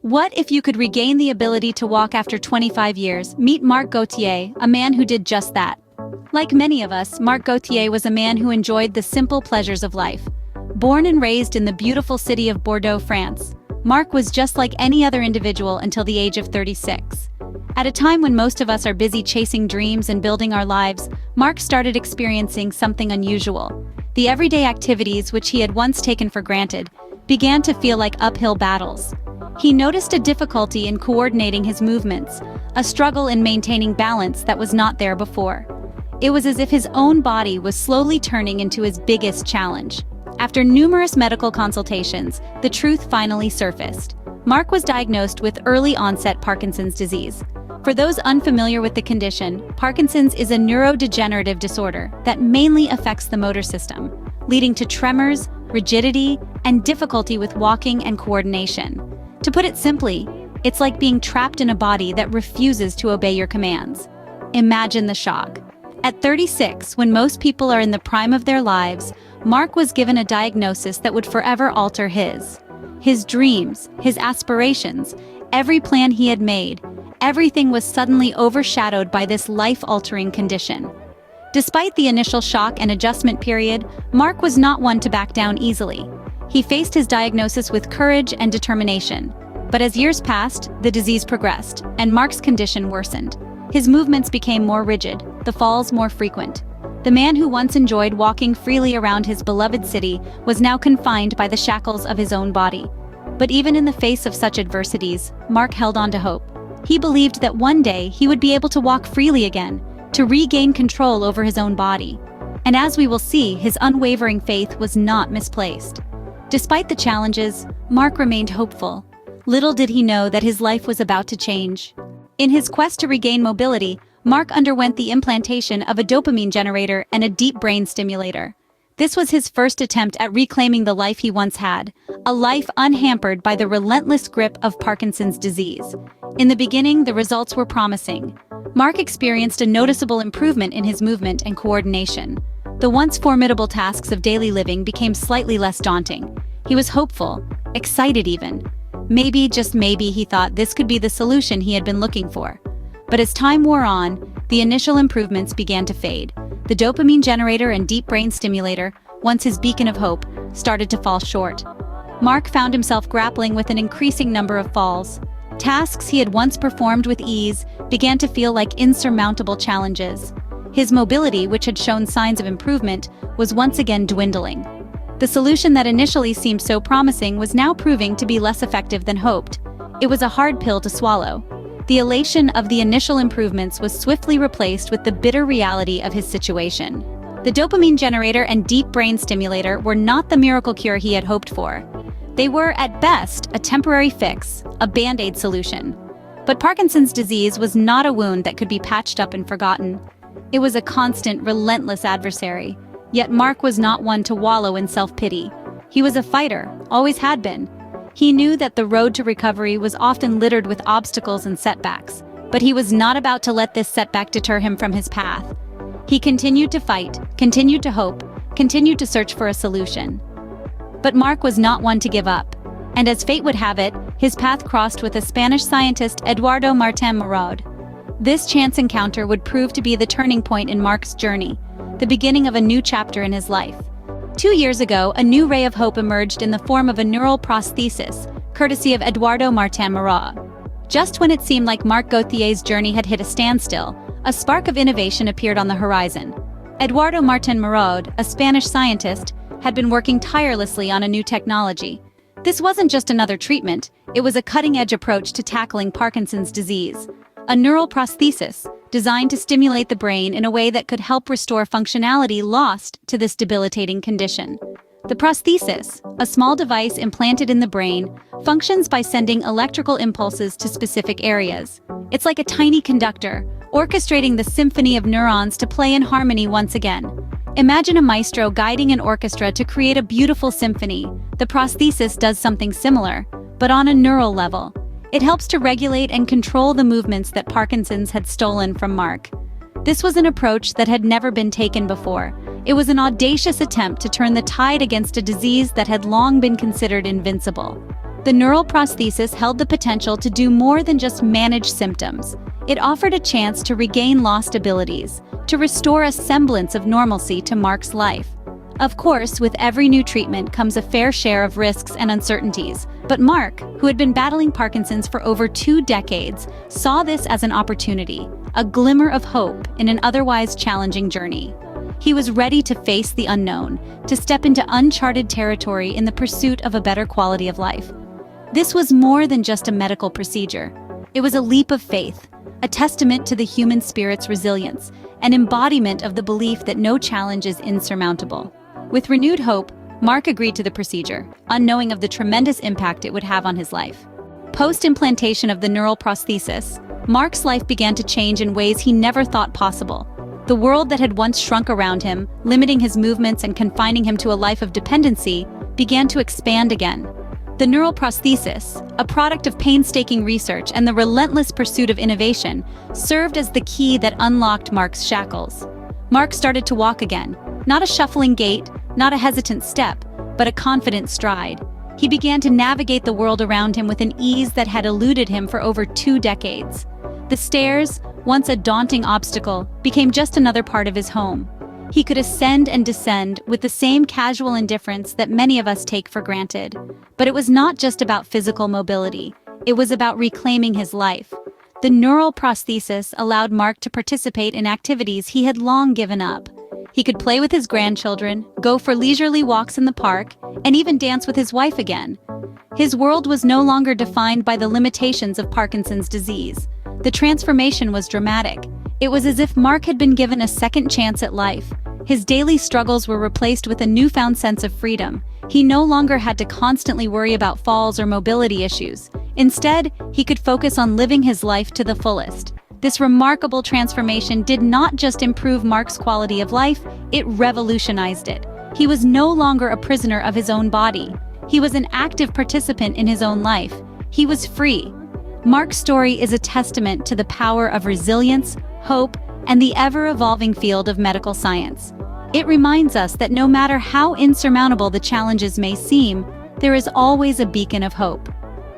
What if you could regain the ability to walk after 25 years? Meet Mark Gotier, a man who did just that. Like many of us, Mark Gotier was a man who enjoyed the simple pleasures of life. Born and raised in the beautiful city of Bordeaux, France, Mark was just like any other individual until the age of 36. At a time when most of us are busy chasing dreams and building our lives, Mark started experiencing something unusual. The everyday activities which he had once taken for granted began to feel like uphill battles. He noticed a difficulty in coordinating his movements, a struggle in maintaining balance that was not there before. It was as if his own body was slowly turning into his biggest challenge. After numerous medical consultations, the truth finally surfaced. Mark was diagnosed with early-onset Parkinson's disease. For those unfamiliar with the condition, Parkinson's is a neurodegenerative disorder that mainly affects the motor system, leading to tremors, rigidity, and difficulty with walking and coordination. To put it simply, it's like being trapped in a body that refuses to obey your commands. Imagine the shock. At 36, when most people are in the prime of their lives, Mark was given a diagnosis that would forever alter his dreams, his aspirations, every plan he had made. Everything was suddenly overshadowed by this life-altering condition. Despite the initial shock and adjustment period, Mark was not one to back down easily. He faced his diagnosis with courage and determination. But as years passed, the disease progressed, and Mark's condition worsened. His movements became more rigid, the falls more frequent. The man who once enjoyed walking freely around his beloved city was now confined by the shackles of his own body. But even in the face of such adversities, Mark held on to hope. He believed that one day he would be able to walk freely again, to regain control over his own body. And as we will see, his unwavering faith was not misplaced. Despite the challenges, Mark remained hopeful. Little did he know that his life was about to change. In his quest to regain mobility, Mark underwent the implantation of a dopamine generator and a deep brain stimulator. This was his first attempt at reclaiming the life he once had, a life unhampered by the relentless grip of Parkinson's disease. In the beginning, the results were promising. Mark experienced a noticeable improvement in his movement and coordination. The once formidable tasks of daily living became slightly less daunting. He was hopeful, excited even. Maybe, just maybe, he thought this could be the solution he had been looking for. But as time wore on, the initial improvements began to fade. The dopamine generator and deep brain stimulator, once his beacon of hope, started to fall short. Mark found himself grappling with an increasing number of falls. Tasks he had once performed with ease began to feel like insurmountable challenges. His mobility, which had shown signs of improvement, was once again dwindling. The solution that initially seemed so promising was now proving to be less effective than hoped. It was a hard pill to swallow. The elation of the initial improvements was swiftly replaced with the bitter reality of his situation. The dopamine generator and deep brain stimulator were not the miracle cure he had hoped for. They were, at best, a temporary fix, a band-aid solution. But Parkinson's disease was not a wound that could be patched up and forgotten. It was a constant, relentless adversary. Yet Mark was not one to wallow in self-pity. He was a fighter, always had been. He knew that the road to recovery was often littered with obstacles and setbacks, but he was not about to let this setback deter him from his path. He continued to fight, continued to hope, continued to search for a solution. But Mark was not one to give up, and as fate would have it, his path crossed with a Spanish scientist, Eduardo Martin Maraud. This chance encounter would prove to be the turning point in Mark's journey, the beginning of a new chapter in his life. 2 years ago, a new ray of hope emerged in the form of a neural prosthesis, courtesy of Eduardo Martin Maraud. Just when it seemed like Mark Gotier's journey had hit a standstill, a spark of innovation appeared on the horizon. Eduardo Martin Maraud, a Spanish scientist, had been working tirelessly on a new technology. This wasn't just another treatment, it was a cutting-edge approach to tackling Parkinson's disease. A neural prosthesis, designed to stimulate the brain in a way that could help restore functionality lost to this debilitating condition. The prosthesis, a small device implanted in the brain, functions by sending electrical impulses to specific areas. It's like a tiny conductor, orchestrating the symphony of neurons to play in harmony once again. Imagine a maestro guiding an orchestra to create a beautiful symphony. The prosthesis does something similar, but on a neural level. It helps to regulate and control the movements that Parkinson's had stolen from Mark. This was an approach that had never been taken before. It was an audacious attempt to turn the tide against a disease that had long been considered invincible. The neural prosthesis held the potential to do more than just manage symptoms. It offered a chance to regain lost abilities, to restore a semblance of normalcy to Mark's life. Of course, with every new treatment comes a fair share of risks and uncertainties, but Mark, who had been battling Parkinson's for over 2 decades, saw this as an opportunity, a glimmer of hope in an otherwise challenging journey. He was ready to face the unknown, to step into uncharted territory in the pursuit of a better quality of life. This was more than just a medical procedure. It was a leap of faith, a testament to the human spirit's resilience, an embodiment of the belief that no challenge is insurmountable. With renewed hope, Mark agreed to the procedure, unknowing of the tremendous impact it would have on his life. Post-implantation of the neural prosthesis, Mark's life began to change in ways he never thought possible. The world that had once shrunk around him, limiting his movements and confining him to a life of dependency, began to expand again. The neural prosthesis, a product of painstaking research and the relentless pursuit of innovation, served as the key that unlocked Mark's shackles. Mark started to walk again, not a shuffling gait, not a hesitant step, but a confident stride. He began to navigate the world around him with an ease that had eluded him for over 2 decades. The stairs, once a daunting obstacle, became just another part of his home. He could ascend and descend with the same casual indifference that many of us take for granted. But it was not just about physical mobility. It was about reclaiming his life. The neural prosthesis allowed Mark to participate in activities he had long given up. He could play with his grandchildren, go for leisurely walks in the park, and even dance with his wife again. His world was no longer defined by the limitations of Parkinson's disease. The transformation was dramatic. It was as if Mark had been given a second chance at life. His daily struggles were replaced with a newfound sense of freedom. He no longer had to constantly worry about falls or mobility issues. Instead, he could focus on living his life to the fullest. This remarkable transformation did not just improve Mark's quality of life, it revolutionized it. He was no longer a prisoner of his own body. He was an active participant in his own life. He was free. Mark's story is a testament to the power of resilience, hope, and the ever-evolving field of medical science. It reminds us that no matter how insurmountable the challenges may seem, there is always a beacon of hope.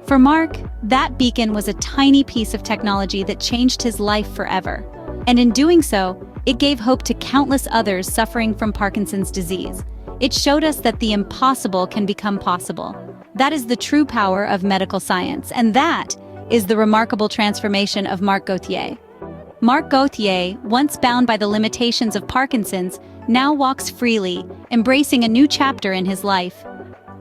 For Mark, that beacon was a tiny piece of technology that changed his life forever. And in doing so, it gave hope to countless others suffering from Parkinson's disease. It showed us that the impossible can become possible. That is the true power of medical science, and that is the remarkable transformation of Mark Gotier. Mark Gotier, once bound by the limitations of Parkinson's, now walks freely, embracing a new chapter in his life.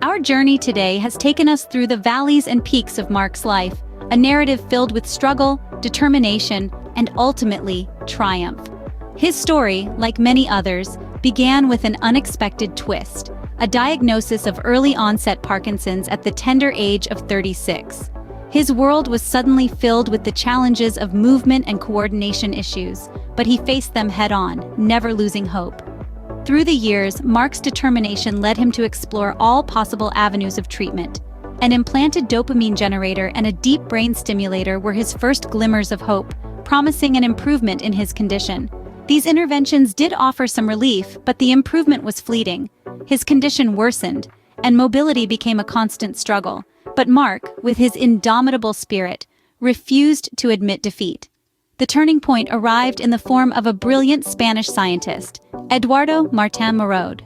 Our journey today has taken us through the valleys and peaks of Mark's life, a narrative filled with struggle, determination, and ultimately, triumph. His story, like many others, began with an unexpected twist, a diagnosis of early-onset Parkinson's at the tender age of 36. His world was suddenly filled with the challenges of movement and coordination issues, but he faced them head-on, never losing hope. Through the years, Mark's determination led him to explore all possible avenues of treatment. An implanted dopamine generator and a deep brain stimulator were his first glimmers of hope, promising an improvement in his condition. These interventions did offer some relief, but the improvement was fleeting. His condition worsened, and mobility became a constant struggle. But Mark, with his indomitable spirit, refused to admit defeat. The turning point arrived in the form of a brilliant Spanish scientist, Eduardo Martín Maraud.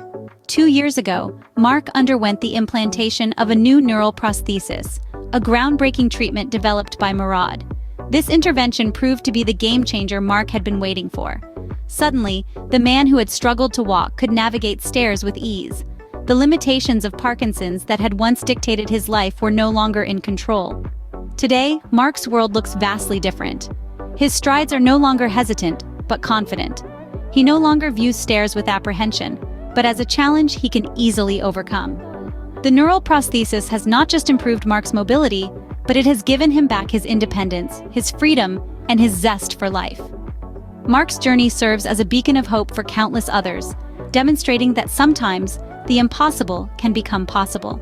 2 years ago, Mark underwent the implantation of a new neural prosthesis, a groundbreaking treatment developed by Maraud. This intervention proved to be the game-changer Mark had been waiting for. Suddenly, the man who had struggled to walk could navigate stairs with ease. The limitations of Parkinson's that had once dictated his life were no longer in control. Today, Mark's world looks vastly different. His strides are no longer hesitant, but confident. He no longer views stairs with apprehension, but as a challenge he can easily overcome. The neural prosthesis has not just improved Mark's mobility, but it has given him back his independence, his freedom, and his zest for life. Mark's journey serves as a beacon of hope for countless others, demonstrating that sometimes the impossible can become possible.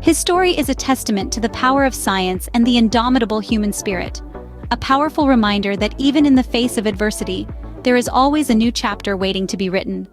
His story is a testament to the power of science and the indomitable human spirit, a powerful reminder that even in the face of adversity, there is always a new chapter waiting to be written.